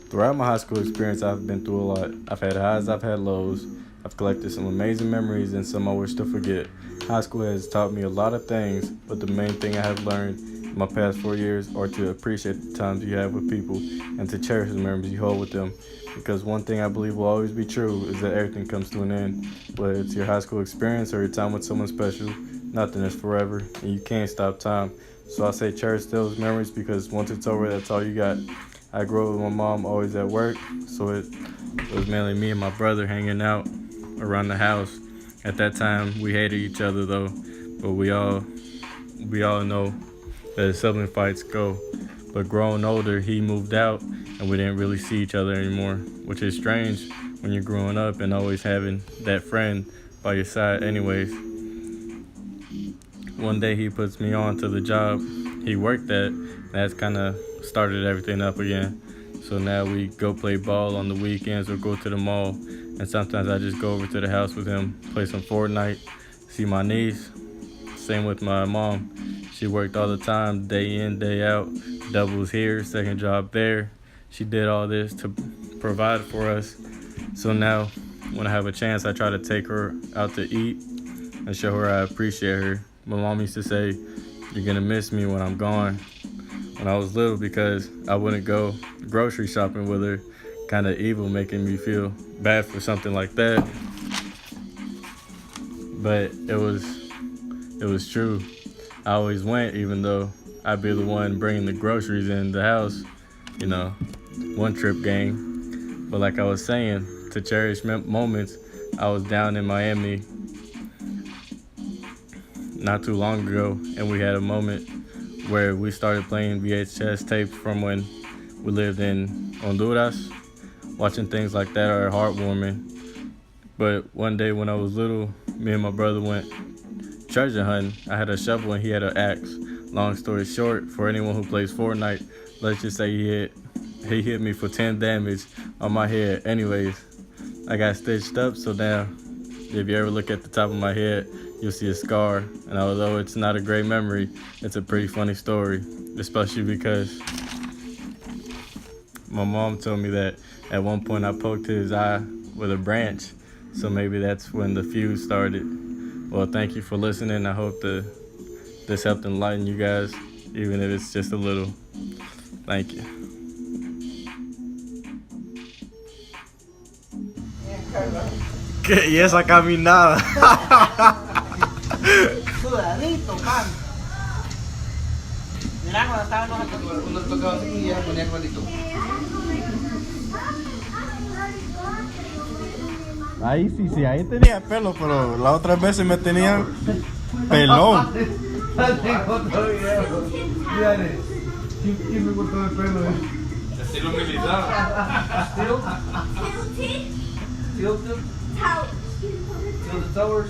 Throughout my high school experience, I've been through a lot. I've had highs, I've had lows. I've collected some amazing memories and some I wish to forget. High school has taught me a lot of things, but the main thing I have learned in my past 4 years are to appreciate the times you have with people and to cherish the memories you hold with them. Because one thing I believe will always be true is that everything comes to an end. Whether it's your high school experience or your time with someone special, nothing is forever, and you can't stop time. So I say cherish those memories because once it's over, that's all you got. I grew up with my mom always at work, so it was mainly me and my brother hanging out around the house. At that time, we hated each other though, but we all know that sibling fights go. But growing older, he moved out, and we didn't really see each other anymore, which is strange when you're growing up and always having that friend by your side anyways. One day he puts me on to the job he worked at, and that's kind of started everything up again. So now we go play ball on the weekends or go to the mall, and sometimes I just go over to the house with him, play some Fortnite, see my niece. Same with my mom. She worked all the time, day in, day out, doubles here, second job there. She did all this to provide for us. So now when I have a chance, I try to take her out to eat and show her I appreciate her. My mom used to say, "You're gonna miss me when I'm gone," when I was little, because I wouldn't go grocery shopping with her. Kind of evil, making me feel bad for something like that. But it was true. I always went, even though I'd be the one bringing the groceries in the house, one trip gang. But like I was saying, to cherish moments, I was down in Miami not too long ago, and we had a moment where we started playing VHS tapes from when we lived in Honduras. Watching things like that are heartwarming. But one day when I was little, me and my brother went treasure hunting. I had a shovel and he had an axe. Long story short, for anyone who plays Fortnite, let's just say he hit me for 10 damage on my head. Anyways, I got stitched up, so now if you ever look at the top of my head, you'll see a scar. And although it's not a great memory, it's a pretty funny story, especially because my mom told me that at one point I poked his eye with a branch, so maybe that's when the feud started. Well, thank you for listening. I hope this helped enlighten you guys, even if it's just a little. Thank you. Y esa caminada. Sudadito, man. Mira cuando estaban los tocaba así y ya ponía igualito. Ahí sí, ahí tenía pelo, pero las otras veces me tenían pelón. Tengo otro video. Mírale. ¿Quién me cortó el pelo? Estilo militar. Still the towers.